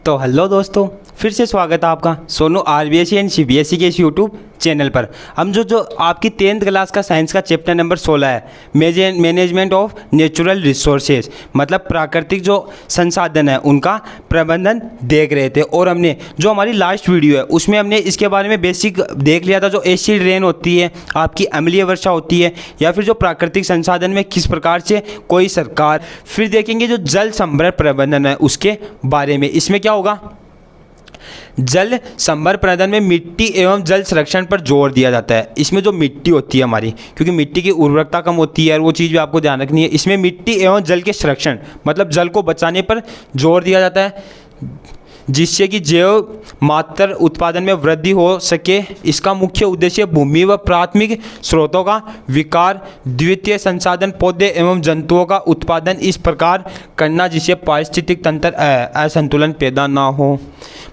तो हेलो दोस्तों, फिर से स्वागत है आपका सोनू आरबीएसई एंड सीबीएसई के इस यूट्यूब चैनल पर। हम जो आपकी 10th क्लास का साइंस का चैप्टर नंबर 16 है, मैनेजमेंट ऑफ नेचुरल रिसोर्सेज, मतलब प्राकृतिक जो संसाधन है उनका प्रबंधन देख रहे थे। और हमने जो हमारी लास्ट वीडियो है उसमें हमने इसके बारे में बेसिक देख लिया था। जो एसिड रेन होती है, आपकी अम्लीय वर्षा होती है, या फिर जो प्राकृतिक संसाधन में किस प्रकार से कोई सरकार, फिर देखेंगे जो जल संभरण प्रबंधन है उसके बारे में। इसमें क्या होगा, जल संभरण प्रबंधन में मिट्टी एवं जल संरक्षण पर जोर दिया जाता है। इसमें जो मिट्टी होती है हमारी, क्योंकि मिट्टी की उर्वरकता कम होती है और वो चीज़ भी आपको ध्यान रखनी है। इसमें मिट्टी एवं जल के संरक्षण मतलब जल को बचाने पर जोर दिया जाता है, जिससे कि जैव मात्रा उत्पादन में वृद्धि हो सके। इसका मुख्य उद्देश्य भूमि व प्राथमिक स्रोतों का विकार, द्वितीय संसाधन पौधे एवं जंतुओं का उत्पादन इस प्रकार करना जिससे पारिस्थितिक तंत्र असंतुलन पैदा ना हो।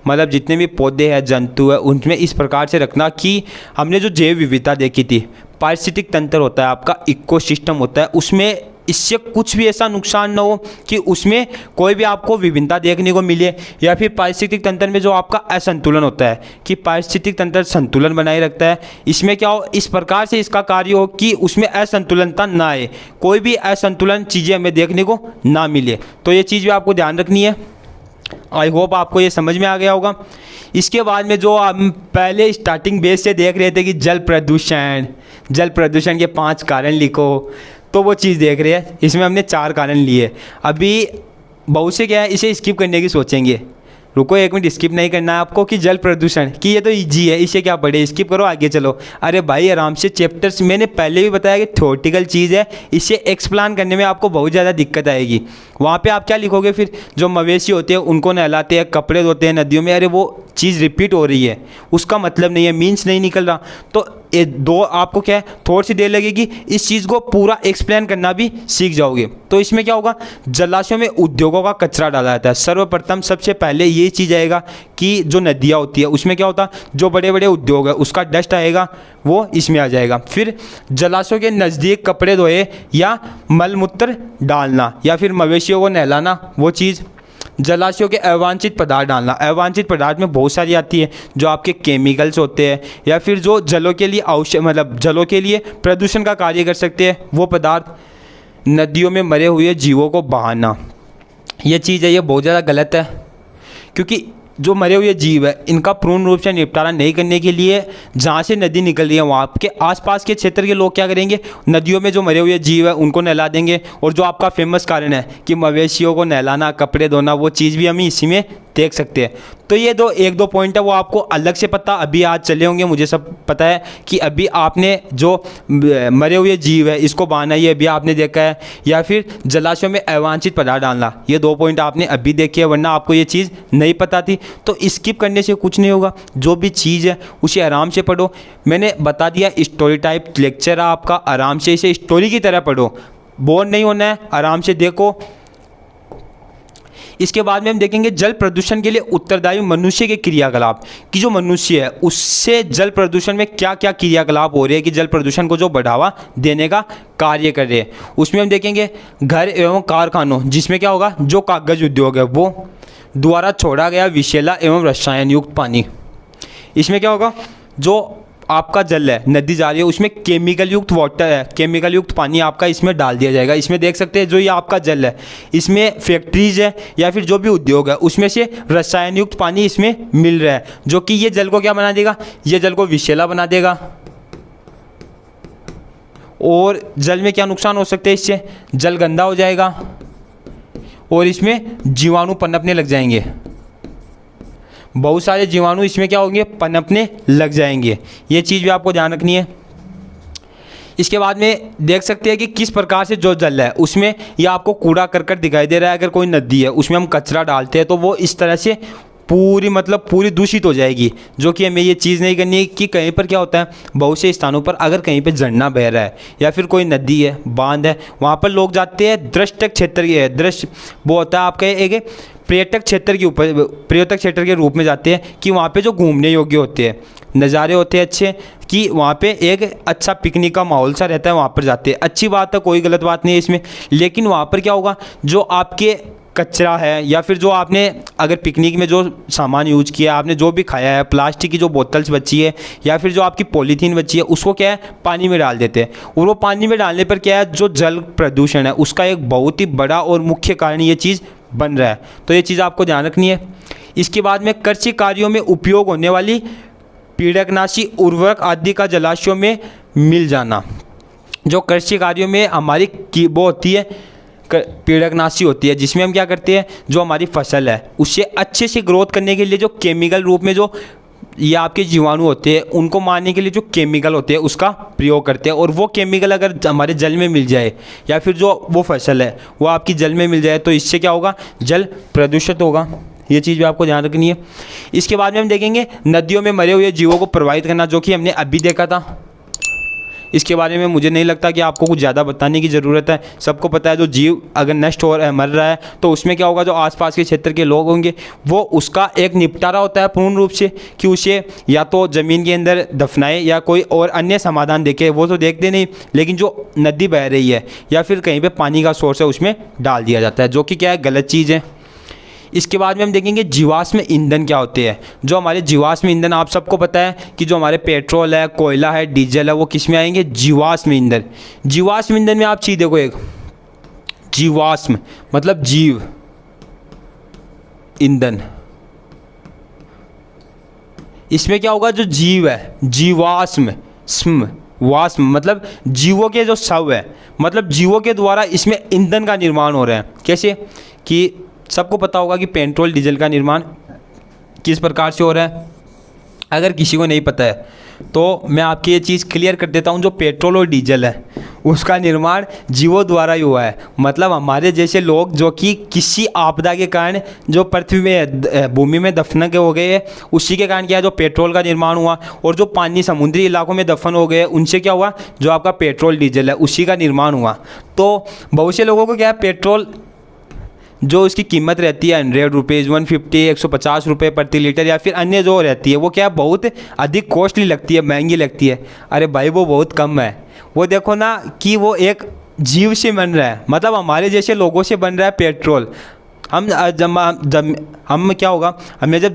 मतलब जितने भी पौधे हैं, जंतु है, उनमें इस प्रकार से रखना कि हमने जो जैव विविधता देखी थी, पारिस्थितिक तंत्र होता है आपका, इकोसिस्टम होता है, उसमें इससे कुछ भी ऐसा नुकसान ना हो कि उसमें कोई भी आपको विभिन्नता देखने को मिले, या फिर पारिस्थितिक तंत्र में जो आपका असंतुलन होता है कि पारिस्थितिक तंत्र संतुलन बनाए रखता है। इसमें क्या हो, इस प्रकार से इसका कार्य हो कि उसमें असंतुलनता ना आए, कोई भी असंतुलन चीज़ें हमें देखने को ना मिले। तो ये चीज़ भी आपको ध्यान रखनी है। आई होप आपको ये समझ में आ गया होगा। इसके बाद में जो हम पहले स्टार्टिंग बेस से देख रहे थे कि जल प्रदूषण के 5 कारण लिखो, तो वो चीज़ देख रहे हैं। इसमें हमने 4 कारण लिए। अभी बहुत से क्या है, इसे स्किप करने की सोचेंगे। रुको एक मिनट, स्किप नहीं करना है आपको कि जल प्रदूषण की ये तो इजी है, इसे क्या पढ़े, स्किप करो आगे चलो। अरे भाई आराम से, चैप्टर्स मैंने पहले भी बताया कि थ्योरेटिकल चीज़ है, इसे एक्सप्लेन करने में आपको बहुत ज़्यादा दिक्कत आएगी। वहाँ पे आप क्या लिखोगे, फिर जो मवेशी होते हैं उनको नहलाते हैं, कपड़े धोते हैं नदियों में, अरे वो चीज़ रिपीट हो रही है, उसका मतलब नहीं है, मीन्स नहीं निकल रहा। तो ये दो आपको क्या है, थोड़ी सी देर लगेगी, इस चीज़ को पूरा एक्सप्लेन करना भी सीख जाओगे। तो इसमें क्या होगा, जलाशयों में उद्योगों का कचरा डाला जाता है। सर्वप्रथम सबसे पहले ये चीज़ आएगा कि जो नदियाँ होती है उसमें क्या होता है, जो बड़े बड़े उद्योग है उसका डस्ट आएगा, वो इसमें आ जाएगा। फिर जलाशयों के नज़दीक कपड़े धोए या मलमूत्र डालना, या फिर मवेशियों को नहलाना, वो चीज़। जलाशयों के अवांछित पदार्थ डालना, अवांछित पदार्थ में बहुत सारी आती है, जो आपके केमिकल्स होते हैं, या फिर जो जलों के लिए आवश्यक, मतलब जलों के लिए प्रदूषण का कार्य कर सकते हैं, वो पदार्थ। नदियों में मरे हुए जीवों को बहाना, ये चीज़ है, ये बहुत ज़्यादा गलत है, क्योंकि जो मरे हुए जीव है इनका पूर्ण रूप से निपटारा नहीं करने के लिए जहाँ से नदी निकल रही है वहाँ के आसपास के क्षेत्र के लोग क्या करेंगे, नदियों में जो मरे हुए जीव है उनको नहला देंगे। और जो आपका फेमस कारण है कि मवेशियों को नहलाना, कपड़े धोना, वो चीज़ भी हम इसी में देख सकते हैं। तो ये एक दो पॉइंट है वो आपको अलग से पता अभी आज चले होंगे, मुझे सब पता है कि अभी आपने जो मरे हुए जीव है इसको बहाना, ये अभी आपने देखा है, या फिर जलाशयों में अवांछित पदार्थ डालना, ये 2 पॉइंट आपने अभी देखे है, वरना आपको ये चीज़ नहीं पता थी। तो स्किप करने से कुछ नहीं होगा, जो भी चीज़ है उसे आराम से पढ़ो। मैंने बता दिया, स्टोरी टाइप लेक्चर है आपका, आराम से इसे स्टोरी की तरह पढ़ो, बोर नहीं होना है, आराम से देखो। इसके बाद में हम देखेंगे जल प्रदूषण के लिए उत्तरदायी मनुष्य के क्रियाकलाप, कि जो मनुष्य है उससे जल प्रदूषण में क्या क्या क्रियाकलाप हो रहे हैं कि जल प्रदूषण को जो बढ़ावा देने का कार्य कर रहे हैं। उसमें हम देखेंगे घर एवं कारखानों, जिसमें क्या होगा, जो कागज उद्योग है वो द्वारा छोड़ा गया विषैला एवं रसायन युक्त पानी। इसमें क्या होगा, जो आपका जल है, नदी जा रही है, उसमें केमिकल युक्त वाटर है, केमिकल युक्त पानी आपका इसमें डाल दिया जाएगा। इसमें देख सकते हैं जो ये आपका जल है, इसमें फैक्ट्रीज है या फिर जो भी उद्योग है उसमें से रसायन युक्त पानी इसमें मिल रहा है, जो कि ये जल को क्या बना देगा, ये जल को विषैला बना देगा। और जल में क्या नुकसान हो सकते हैं, इससे जल गंदा हो जाएगा और इसमें जीवाणु पनपने लग जाएंगे, बहुत सारे जीवाणु इसमें क्या होंगे, पनपने लग जाएंगे। ये चीज़ भी आपको ध्यान रखनी है। इसके बाद में देख सकते हैं कि किस प्रकार से जो जल है उसमें ये आपको कूड़ा करकट दिखाई दे रहा है। अगर कोई नदी है उसमें हम कचरा डालते हैं तो वो इस तरह से पूरी दूषित हो जाएगी, जो कि हमें ये चीज़ नहीं करनी है। कि कहीं पर क्या होता है, बहुत से स्थानों पर अगर कहीं पर झरना बह रहा है या फिर कोई नदी है, बांध है, वहाँ पर लोग जाते हैं दृष्टक क्षेत्र के, दृश्य वो होता है आपका एक पर्यटक क्षेत्र के रूप में जाते हैं, कि वहाँ पे जो घूमने योग्य होते हैं, नज़ारे होते हैं अच्छे, कि वहाँ पे एक अच्छा पिकनिक का माहौल सा रहता है, वहाँ पर जाते हैं। अच्छी बात है, कोई गलत बात नहीं है इसमें। लेकिन वहाँ पर क्या होगा, जो आपके कचरा है या फिर जो आपने अगर पिकनिक में जो सामान यूज किया, आपने जो भी खाया है, प्लास्टिक की जो बोतल्स बची है या फिर जो आपकी पॉलीथीन बची है, उसको क्या है पानी में डाल देते हैं। और वो पानी में डालने पर क्या है, जो जल प्रदूषण है उसका एक बहुत ही बड़ा और मुख्य कारण ये चीज़ बन रहा है। तो ये चीज़ आपको ध्यान रखनी है। इसके बाद में कृषि कार्यों में उपयोग होने वाली पीड़कनाशी उर्वरक आदि का जलाशयों में मिल जाना। जो कृषि कार्यों में हमारी वो होती है पीड़कनाशी होती है, जिसमें हम क्या करते हैं, जो हमारी फसल है उससे अच्छे से ग्रोथ करने के लिए जो केमिकल रूप में जो ये आपके जीवाणु होते हैं उनको मारने के लिए जो केमिकल होते हैं उसका प्रयोग करते हैं। और वो केमिकल अगर हमारे जल में मिल जाए या फिर जो वो फसल है वो आपकी जल में मिल जाए तो इससे क्या होगा, जल प्रदूषित होगा। ये चीज़ भी आपको ध्यान रखनी है। इसके बाद में हम देखेंगे नदियों में मरे हुए जीवों को प्रभावित करना, जो कि हमने अभी देखा था। इसके बारे में मुझे नहीं लगता कि आपको कुछ ज़्यादा बताने की ज़रूरत है। सबको पता है जो जीव अगर नष्ट हो रहा है, मर रहा है, तो उसमें क्या होगा, जो आसपास के क्षेत्र के लोग होंगे वो उसका एक निपटारा होता है पूर्ण रूप से, कि उसे या तो ज़मीन के अंदर दफनाए या कोई और अन्य समाधान देखे, वो तो देखते नहीं। लेकिन जो नदी बह रही है या फिर कहीं पर पानी का सोर्स है उसमें डाल दिया जाता है, जो कि क्या है, गलत चीज़ है। इसके बाद में हम देखेंगे जीवाश्म ईंधन क्या होते हैं। जो हमारे जीवाश्म ईंधन, आप सबको पता है कि जो हमारे पेट्रोल है, कोयला है, डीजल है, वो किस में आएंगे, जीवाश्म ईंधन। जीवाश्म ईंधन में आप चीज़ देखो, एक जीवाश्म मतलब जीव, ईंधन, इसमें क्या होगा, जो जीव है, जीवाश्म वाष्म मतलब जीवों के जो शव है, मतलब जीवों के द्वारा इसमें ईंधन का निर्माण हो रहा है। कैसे कि सबको पता होगा कि पेट्रोल डीजल का निर्माण किस प्रकार से हो रहा है। अगर किसी को नहीं पता है तो मैं आपकी ये चीज़ क्लियर कर देता हूँ। जो पेट्रोल और डीजल है उसका निर्माण जीवों द्वारा ही हुआ है। मतलब हमारे जैसे लोग जो कि किसी आपदा के कारण जो पृथ्वी में भूमि में दफन के हो गए हैं, उसी के कारण क्या है, जो पेट्रोल का निर्माण हुआ। और जो पानी समुद्री इलाकों में दफन हो गए उनसे क्या हुआ, जो आपका पेट्रोल डीजल है उसी का निर्माण हुआ। तो बहुत से लोगों को क्या है, पेट्रोल जो उसकी कीमत रहती है 100 रुपीज़, 150, 150 रुपये प्रति लीटर या फिर अन्य जो रहती है, वो क्या बहुत अधिक कॉस्टली लगती है, महंगी लगती है। अरे भाई वो बहुत कम है। वो देखो ना कि वो एक जीव से बन रहा है, मतलब हमारे जैसे लोगों से बन रहा है पेट्रोल। हम क्या होगा, हमें जब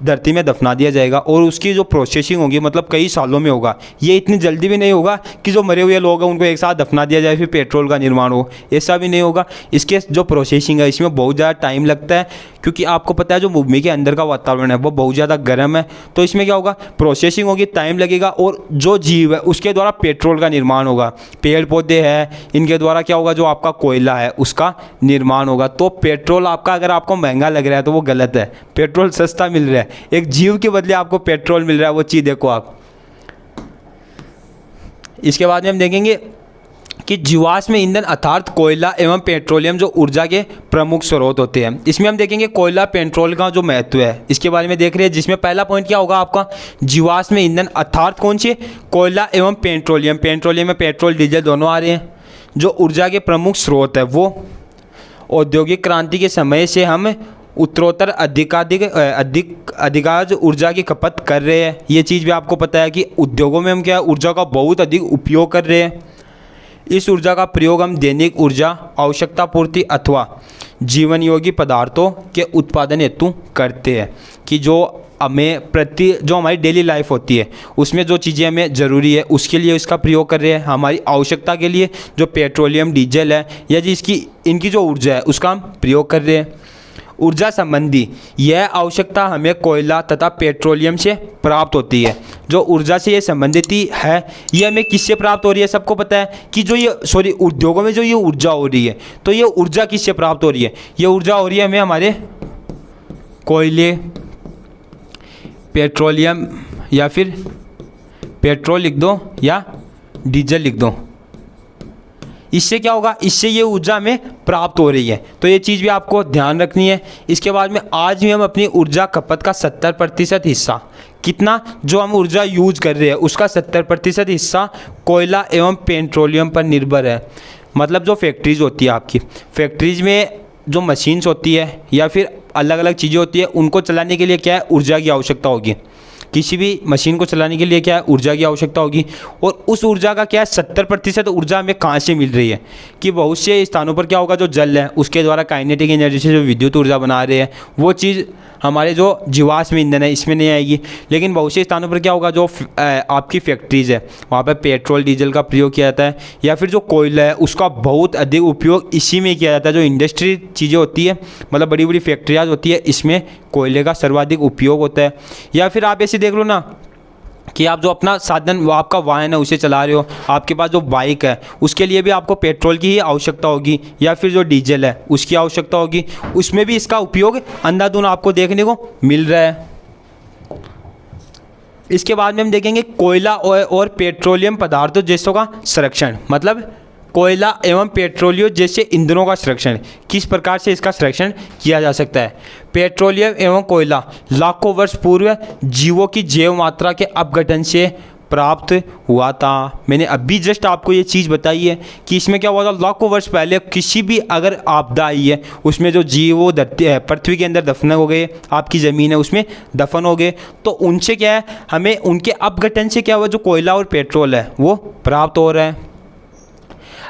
धरती में दफना दिया जाएगा और उसकी जो प्रोसेसिंग होगी मतलब कई सालों में होगा। ये इतनी जल्दी भी नहीं होगा कि जो मरे हुए लोग हैं उनको एक साथ दफना दिया जाए फिर पेट्रोल का निर्माण हो, ऐसा भी नहीं होगा। इसके जो प्रोसेसिंग है इसमें बहुत ज़्यादा टाइम लगता है, क्योंकि आपको पता है जो भूमि के अंदर का वातावरण है वो बहुत ज़्यादा गर्म है। तो इसमें क्या होगा, प्रोसेसिंग होगी, टाइम लगेगा और जो जीव है उसके द्वारा पेट्रोल का निर्माण होगा। पेड़ पौधे हैं इनके द्वारा क्या होगा, जो आपका कोयला है उसका निर्माण होगा। तो पेट्रोल आपका अगर आपको महंगा लग रहा है तो वो गलत है। पेट्रोल सस्ता मिल रहा है, एक जीव के बदले आपको पेट्रोल मिल रहा है, वो चीज़ देखो आप। इसके बाद में हम देखेंगे कि जीवाश्म ईंधन अर्थात कोयला एवं पेट्रोलियम जो ऊर्जा के प्रमुख स्रोत होते हैं। इसमें हम देखेंगे कोयला पेट्रोल का जो महत्व है इसके बारे में देख रहे हैं, जिसमें पहला पॉइंट क्या होगा आपका, जीवाश्म ईंधन अर्थात कौन से, कोयला एवं पेट्रोलियम। पेट्रोलियम में पेट्रोल डीजल दोनों आ रहे हैं। जो ऊर्जा के प्रमुख स्रोत है वो औद्योगिक क्रांति के समय से हम उत्तरोत्तर अधिकांश ऊर्जा की खपत कर रहे हैं। ये चीज़ भी आपको पता है कि उद्योगों में हम क्या ऊर्जा का बहुत अधिक उपयोग कर रहे हैं। इस ऊर्जा का प्रयोग हम दैनिक ऊर्जा आवश्यकता पूर्ति अथवा जीवन योगी पदार्थों के उत्पादन हेतु करते हैं। कि जो हमें जो हमारी डेली लाइफ होती है उसमें जो चीज़ें हमें ज़रूरी है उसके लिए इसका प्रयोग कर रहे हैं। हमारी आवश्यकता के लिए जो पेट्रोलियम डीजल है या इनकी जो ऊर्जा है उसका हम प्रयोग कर रहे हैं। ऊर्जा संबंधी यह आवश्यकता हमें कोयला तथा पेट्रोलियम से प्राप्त होती है। जो ऊर्जा से ये संबंधित है ये हमें किससे प्राप्त हो रही है, सबको पता है कि जो ये उद्योगों में जो ये ऊर्जा हो रही है, तो ये ऊर्जा किससे प्राप्त हो रही है, ये ऊर्जा हो रही है हमें हमारे कोयले, पेट्रोलियम या फिर पेट्रोल लिख दो या डीजल लिख दो। इससे क्या होगा, इससे ये ऊर्जा हमें प्राप्त हो रही है। तो ये चीज़ भी आपको ध्यान रखनी है। इसके बाद में आज भी हम अपनी ऊर्जा खपत का 70% हिस्सा, कितना जो हम ऊर्जा यूज कर रहे हैं उसका 70% हिस्सा कोयला एवं पेट्रोलियम पर निर्भर है। मतलब जो फैक्ट्रीज होती है आपकी, फैक्ट्रीज में जो मशीन्स होती है या फिर अलग अलग चीज़ें होती है उनको चलाने के लिए क्या है, ऊर्जा की आवश्यकता होगी। किसी भी मशीन को चलाने के लिए क्या है, ऊर्जा की आवश्यकता होगी। और उस ऊर्जा का क्या है, 70% ऊर्जा हमें कहाँ से मिल रही है कि बहुत से स्थानों पर क्या होगा, जो जल है उसके द्वारा काइनेटिक एनर्जी से जो विद्युत ऊर्जा बना रहे हैं, वो चीज़ हमारे जो जीवाश्म ईंधन है इसमें नहीं आएगी। लेकिन बहुत से स्थानों पर क्या होगा, जो आपकी फैक्ट्रीज़ है वहाँ पर पेट्रोल डीजल का प्रयोग किया जाता है, या फिर जो कोयला है उसका बहुत अधिक उपयोग इसी में किया जाता है। जो इंडस्ट्री चीज़ें होती है, मतलब बड़ी बड़ी फैक्ट्रियाँ होती है, इसमें कोयले का सर्वाधिक उपयोग होता है। या फिर आप ऐसे देख लो ना कि आप जो अपना साधन, वो आपका वाहन है उसे चला रहे हो, आपके पास जो बाइक है उसके लिए भी आपको पेट्रोल की ही आवश्यकता होगी, या फिर जो डीजल है उसकी आवश्यकता होगी, उसमें भी इसका उपयोग अंधाधुंध आपको देखने को मिल रहा है। इसके बाद में हम देखेंगे कोयला और पेट्रोलियम पदार्थों जैसों का संरक्षण, मतलब कोयला एवं पेट्रोलियम जैसे ईंधनों का संरक्षण, किस प्रकार से इसका संरक्षण किया जा सकता है। पेट्रोलियम एवं कोयला लाखों वर्ष पूर्व जीवों की जैव मात्रा के अपघटन से प्राप्त हुआ था। मैंने अभी जस्ट आपको ये चीज़ बताई है कि इसमें क्या हुआ था, लाखों वर्ष पहले किसी भी अगर आपदा आई है, उसमें जो जीव वो पृथ्वी के अंदर दफन हो गए, आपकी ज़मीन है उसमें दफन हो गए, तो उनसे क्या है, हमें उनके अपघटन से क्या हुआ, जो कोयला और पेट्रोल है वो प्राप्त हो रहा है।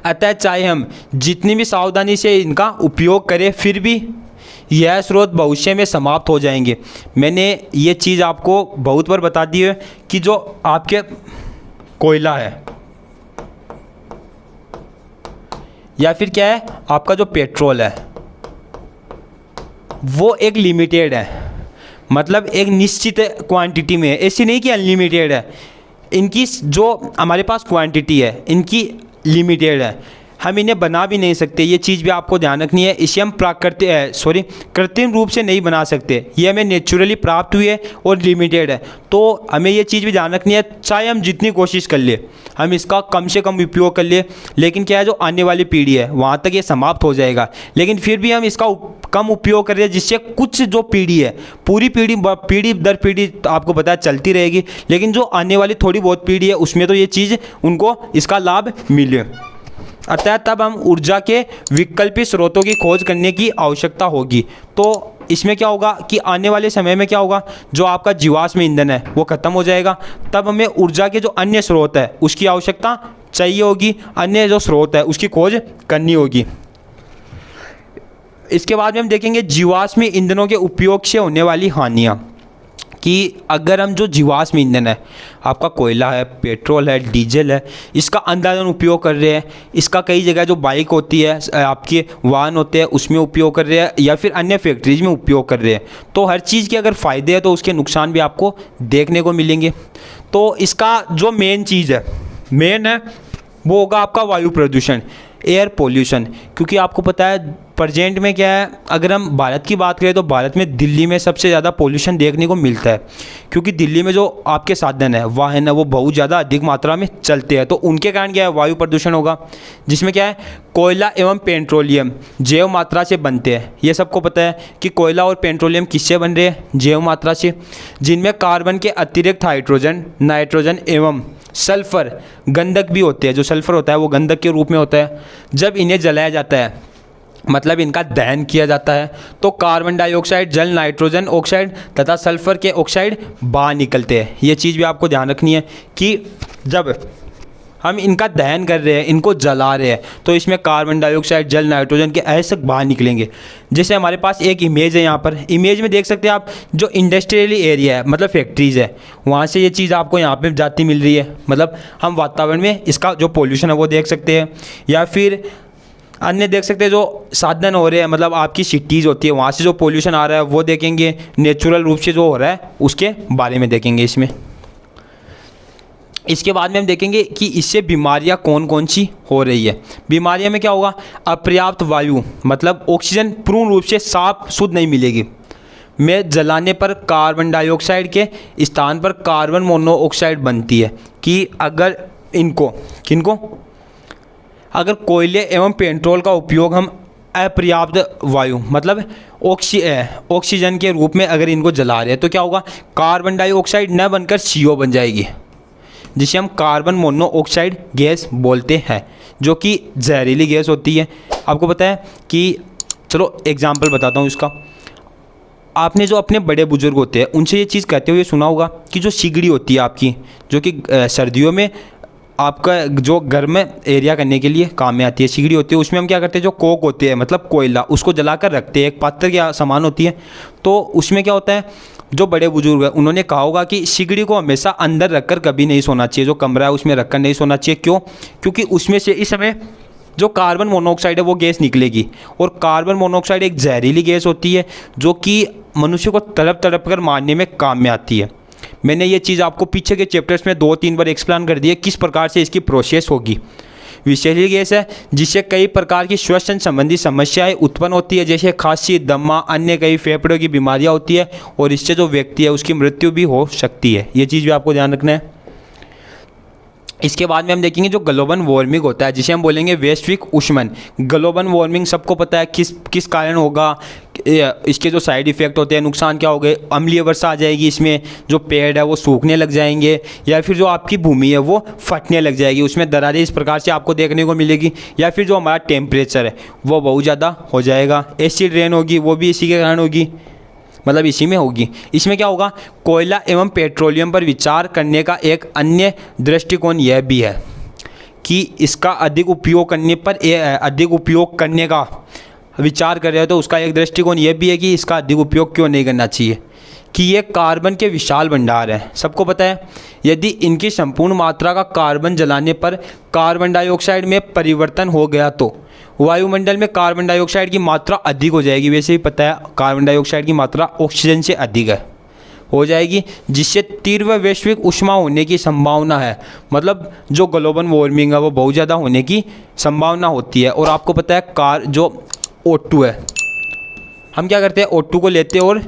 अतः चाहे हम जितनी भी सावधानी से इनका उपयोग करें, फिर भी यह स्रोत भविष्य में समाप्त हो जाएंगे। मैंने ये चीज़ आपको बहुत बार बता दी है कि जो आपके कोयला है या फिर क्या है, आपका जो पेट्रोल है वो एक लिमिटेड है, मतलब एक निश्चित क्वांटिटी में है, ऐसी नहीं कि अनलिमिटेड है। इनकी जो हमारे पास क्वांटिटी है इनकी लिमिटेड है, हम इन्हें बना भी नहीं सकते, ये चीज़ भी आपको ध्यान रखनी है। इसे हम कृत्रिम रूप से नहीं बना सकते, ये हमें नेचुरली प्राप्त हुई है और लिमिटेड है। तो हमें ये चीज़ भी ध्यान रखनी है, चाहे हम जितनी कोशिश कर ले, हम इसका कम से कम उपयोग कर ले, लेकिन क्या है, जो आने वाली पीढ़ी है वहाँ तक ये समाप्त हो जाएगा। लेकिन फिर भी हम इसका कम उपयोग कर रहे हैं, जिससे कुछ जो पीढ़ी है, पूरी पीढ़ी दर पीढ़ी आपको पता है चलती रहेगी, लेकिन जो आने वाली थोड़ी बहुत पीढ़ी है उसमें तो ये चीज़ उनको इसका लाभ मिले। अतः तब हम ऊर्जा के विकल्पित स्रोतों की खोज करने की आवश्यकता होगी। तो इसमें क्या होगा कि आने वाले समय में क्या होगा, जो आपका जीवाश्म ईंधन है वो ख़त्म हो जाएगा, तब हमें ऊर्जा के जो अन्य स्रोत है उसकी आवश्यकता चाहिए होगी, अन्य जो स्रोत है उसकी खोज करनी होगी। इसके बाद में हम देखेंगे जीवाश्म ईंधनों के उपयोग से होने वाली हानियाँ, कि अगर हम जो जीवाश्म ईंधन है, आपका कोयला है, पेट्रोल है, डीजल है, इसका अंधाधुंध उपयोग कर रहे हैं, इसका कई जगह जो बाइक होती है, आपके वाहन होते हैं उसमें उपयोग कर रहे हैं, या फिर अन्य फैक्ट्रीज में उपयोग कर रहे हैं, तो हर चीज़ के अगर फ़ायदे हैं तो उसके नुकसान भी आपको देखने को मिलेंगे। तो इसका जो मेन चीज़ है, मेन है वो होगा आपका वायु प्रदूषण, एयर पोल्यूशन। क्योंकि आपको पता है प्रेजेंट में क्या है, अगर हम भारत की बात करें तो भारत में दिल्ली में सबसे ज़्यादा पोल्यूशन देखने को मिलता है, क्योंकि दिल्ली में जो आपके साधन है, वाहन है, वो बहुत ज़्यादा अधिक मात्रा में चलते हैं, तो उनके कारण क्या है, वायु प्रदूषण होगा, जिसमें क्या है, कोयला एवं पेट्रोलियम जैव मात्रा से बनते हैं। ये सबको पता है कि कोयला और पेट्रोलियम किससे बन रहे हैं, जैव मात्रा से, जिनमें कार्बन के अतिरिक्त हाइड्रोजन, नाइट्रोजन एवं सल्फर गंधक भी होते हैं। जो सल्फर होता है वो गंधक के रूप में होता है। जब इन्हें जलाया जाता है, मतलब इनका दहन किया जाता है, तो कार्बन डाइऑक्साइड, जल, नाइट्रोजन ऑक्साइड तथा सल्फर के ऑक्साइड बाहर निकलते हैं। ये चीज़ भी आपको ध्यान रखनी है कि जब हम इनका दहन कर रहे हैं, इनको जला रहे हैं, तो इसमें कार्बन डाइऑक्साइड, जल, नाइट्रोजन के ऐसे बाहर निकलेंगे। जैसे हमारे पास एक इमेज है, यहाँ पर इमेज में देख सकते हैं आप, जो इंडस्ट्रियल एरिया है, मतलब फैक्ट्रीज़ है, वहाँ से ये चीज़ आपको यहाँ पे जाती मिल रही है। मतलब हम वातावरण में इसका जो पोल्यूशन है वो देख सकते हैं, या फिर अन्य देख सकते हैं जो साधन हो रहे हैं, मतलब आपकी सिटीज़ होती है वहाँ से जो पोल्यूशन आ रहा है वो देखेंगे, नेचुरल रूप से जो हो रहा है उसके बारे में देखेंगे इसमें। इसके बाद में हम देखेंगे कि इससे बीमारियां कौन कौन सी हो रही है। बीमारियों में क्या होगा, अपर्याप्त वायु, मतलब ऑक्सीजन पूर्ण रूप से साफ शुद्ध नहीं मिलेगी, में जलाने पर कार्बन डाइऑक्साइड के स्थान पर कार्बन मोनोऑक्साइड बनती है। कि अगर अगर कोयले एवं पेट्रोल का उपयोग हम अपर्याप्त वायु, मतलब ऑक्सीजन के रूप में अगर इनको जला रहे हैं, तो क्या होगा, कार्बन डाइऑक्साइड न बनकर CO बन जाएगी, जिसे हम कार्बन मोनोऑक्साइड गैस बोलते हैं, जो कि जहरीली गैस होती है। आपको पता है कि, चलो एग्जाम्पल बताता हूँ इसका। आपने जो अपने बड़े बुजुर्ग होते हैं उनसे ये चीज़ कहते हुए सुना होगा कि जो सिगड़ी होती है आपकी, जो कि सर्दियों में आपका जो गर्म एरिया करने के लिए काम में आती है, सिगड़ी होती है, उसमें हम क्या करते हैं, जो कोक होते हैं मतलब कोयला, उसको जला कर रखते हैं, एक पात्र की सामान होती है। तो उसमें क्या होता है, जो बड़े बुजुर्ग हैं उन्होंने कहा होगा कि सिगड़ी को हमेशा अंदर रखकर कभी नहीं सोना चाहिए, जो कमरा है उसमें रखकर नहीं सोना चाहिए। क्यों? क्योंकि उसमें से इस समय जो कार्बन मोनोऑक्साइड है वो गैस निकलेगी, और कार्बन मोनोऑक्साइड एक जहरीली गैस होती है जो कि मनुष्य को तड़प तड़प कर मारने में काम में आती है। मैंने ये चीज़ आपको पीछे के चैप्टर्स में 2-3 बार एक्सप्लेन कर दी है किस प्रकार से इसकी प्रोसेस होगी। विषैली गैस है जिससे कई प्रकार की श्वसन संबंधी समस्याएं उत्पन्न होती है, जैसे खांसी, दमा, अन्य कई फेफड़ों की बीमारियां होती है, और इससे जो व्यक्ति है उसकी मृत्यु भी हो सकती है। ये चीज़ भी आपको ध्यान रखना है। इसके बाद में हम देखेंगे जो ग्लोबल वार्मिंग होता है, जिसे हम बोलेंगे वैश्विक ऊष्मन। ग्लोबल वार्मिंग सबको पता है किस कारण होगा, इसके जो साइड इफ़ेक्ट होते हैं, नुकसान क्या हो गए। अम्लीय वर्षा आ जाएगी, इसमें जो पेड़ है वो सूखने लग जाएंगे, या फिर जो आपकी भूमि है वो फटने लग जाएगी, उसमें दरारें इस प्रकार से आपको देखने को मिलेगी, या फिर जो हमारा टेम्परेचर है वो बहुत ज़्यादा हो जाएगा। एसिड रेन होगी, वो भी इसी के कारण होगी, मतलब इसी में होगी। इसमें क्या होगा, कोयला एवं पेट्रोलियम पर विचार करने का एक अन्य दृष्टिकोण यह भी है कि इसका अधिक उपयोग करने का विचार कर रहे हो, तो उसका एक दृष्टिकोण यह भी है कि इसका अधिक उपयोग क्यों नहीं करना चाहिए, कि ये कार्बन के विशाल भंडार है। सबको पता है यदि इनकी संपूर्ण मात्रा का कार्बन जलाने पर कार्बन डाइऑक्साइड में परिवर्तन हो गया तो वायुमंडल में कार्बन डाइऑक्साइड की मात्रा अधिक हो जाएगी। वैसे ही पता है कार्बन डाइऑक्साइड की मात्रा ऑक्सीजन से अधिक हो जाएगी, जिससे तीव्र वैश्विक ऊष्मा होने की संभावना है। मतलब जो ग्लोबल वार्मिंग है वो बहुत ज़्यादा होने की संभावना होती है। और आपको पता है जो O2 है, हम क्या करते हैं, O2 को लेते हैं और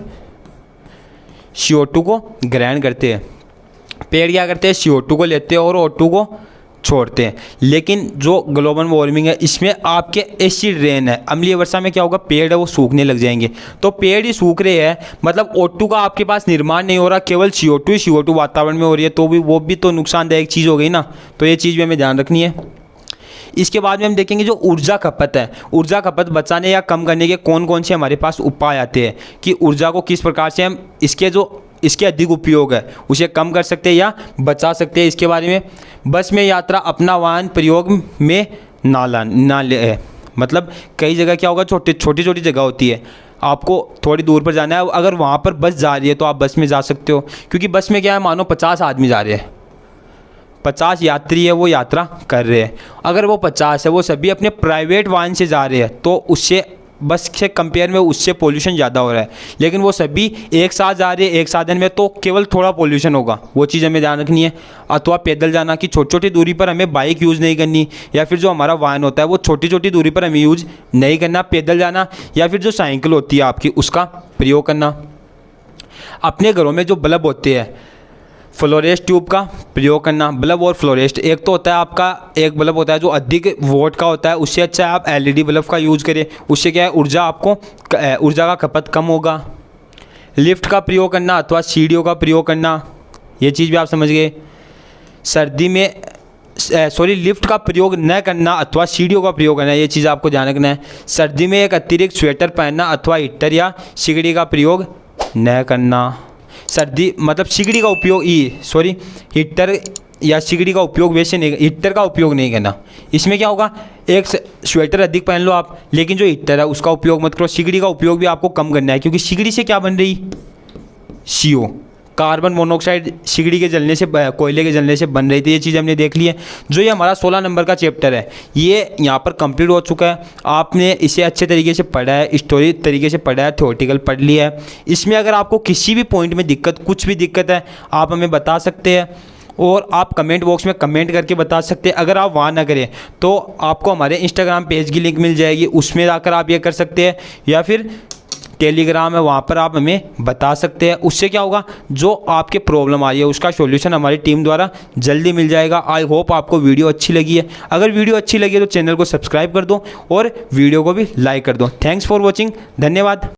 CO2 को ग्रहण करते हैं। पेड़ क्या करते हैं, CO2 को लेते हैं और O2 को छोड़ते हैं। लेकिन जो ग्लोबल वार्मिंग है इसमें आपके एसिड रेन है, अम्लीय वर्षा में क्या होगा, पेड़ है वो सूखने लग जाएंगे। तो पेड़ ही सूख रहे हैं, मतलब O2 का आपके पास निर्माण नहीं हो रहा, केवल CO2 वातावरण में हो रही है, तो भी वो भी तो नुकसानदायक चीज़ हो गई ना। तो ये चीज़ भी हमें ध्यान रखनी है। इसके बाद में हम देखेंगे जो ऊर्जा खपत है, ऊर्जा खपत बचाने या कम करने के कौन कौन से हमारे पास उपाय आते हैं, कि ऊर्जा को किस प्रकार से हम इसके अधिक उपयोग है उसे कम कर सकते हैं या बचा सकते हैं। इसके बारे में बस में यात्रा, अपना वाहन प्रयोग में ना ले। मतलब कई जगह क्या होगा, छोटी छोटी जगह होती है, आपको थोड़ी दूर पर जाना है, अगर वहाँ पर बस जा रही है तो आप बस में जा सकते हो, क्योंकि बस में क्या है, मानो 50 आदमी जा रहे हैं, 50 यात्री है वो यात्रा कर रहे हैं। अगर वो 50 है वो सभी अपने प्राइवेट वाहन से जा रहे हैं तो उससे बस से कंपेयर में उससे पोल्यूशन ज़्यादा हो रहा है। लेकिन वो सभी एक साथ जा रहे हैं एक साधन में, तो केवल थोड़ा पोल्यूशन होगा, वो चीज़ हमें ध्यान रखनी है। अथवा पैदल जाना, कि छोटी छोटी दूरी पर हमें बाइक यूज़ नहीं करनी, या फिर जो हमारा वाहन होता है वो छोटी छोटी दूरी पर हमें यूज़ नहीं करना, पैदल जाना, या फिर जो साइकिल होती है आपकी उसका प्रयोग करना। अपने घरों में जो बल्ब होते हैं फ्लोरेस्ट ट्यूब का प्रयोग करना। बल्ब और फ्लोरेस्ट, एक तो होता है आपका, एक बल्ब होता है जो अधिक वोट का होता है, उससे अच्छा है आप LED बल्ब का यूज़ करें, उससे क्या है ऊर्जा का खपत कम होगा। लिफ्ट का प्रयोग करना अथवा सीढ़ियों का प्रयोग करना, ये चीज़ भी आप समझ गए। लिफ्ट का प्रयोग न करना अथवा सीढ़ियों का प्रयोग करना, ये चीज़ आपको ध्यान रखना है। सर्दी में एक अतिरिक्त स्वेटर पहनना अथवा हीटर या सिगड़ी का प्रयोग न करना। सिगड़ी का उपयोग हीटर या सिगड़ी का उपयोग वैसे नहीं, हीटर का उपयोग नहीं करना। इसमें क्या होगा, एक स्वेटर अधिक पहन लो आप, लेकिन जो हीटर है उसका उपयोग मत करो। सिगड़ी का उपयोग भी आपको कम करना है, क्योंकि सिगड़ी से क्या बन रही, CO कार्बन मोनोऑक्साइड सिगड़ी के जलने से, कोयले के जलने से बन रही थी। ये चीज़ हमने देख ली है। जो ये हमारा 16 नंबर का चैप्टर है ये यहाँ पर कंप्लीट हो चुका है। आपने इसे अच्छे तरीके से पढ़ा है, स्टोरी तरीके से पढ़ा है, थ्योरेटिकल पढ़ लिया है। इसमें अगर आपको किसी भी पॉइंट में कुछ भी दिक्कत है आप हमें बता सकते हैं, और आप कमेंट बॉक्स में कमेंट करके बता सकते हैं। अगर आप वहाँ ना करें तो आपको हमारे इंस्टाग्राम पेज की लिंक मिल जाएगी, उसमें जाकर आप ये कर सकते हैं, या फिर टेलीग्राम है वहाँ पर आप हमें बता सकते हैं। उससे क्या होगा, जो आपके प्रॉब्लम आ रही है उसका सॉल्यूशन हमारी टीम द्वारा जल्दी मिल जाएगा। आई होप आपको वीडियो अच्छी लगी है। अगर वीडियो अच्छी लगी है तो चैनल को सब्सक्राइब कर दो और वीडियो को भी लाइक कर दो। थैंक्स फॉर वॉचिंग, धन्यवाद।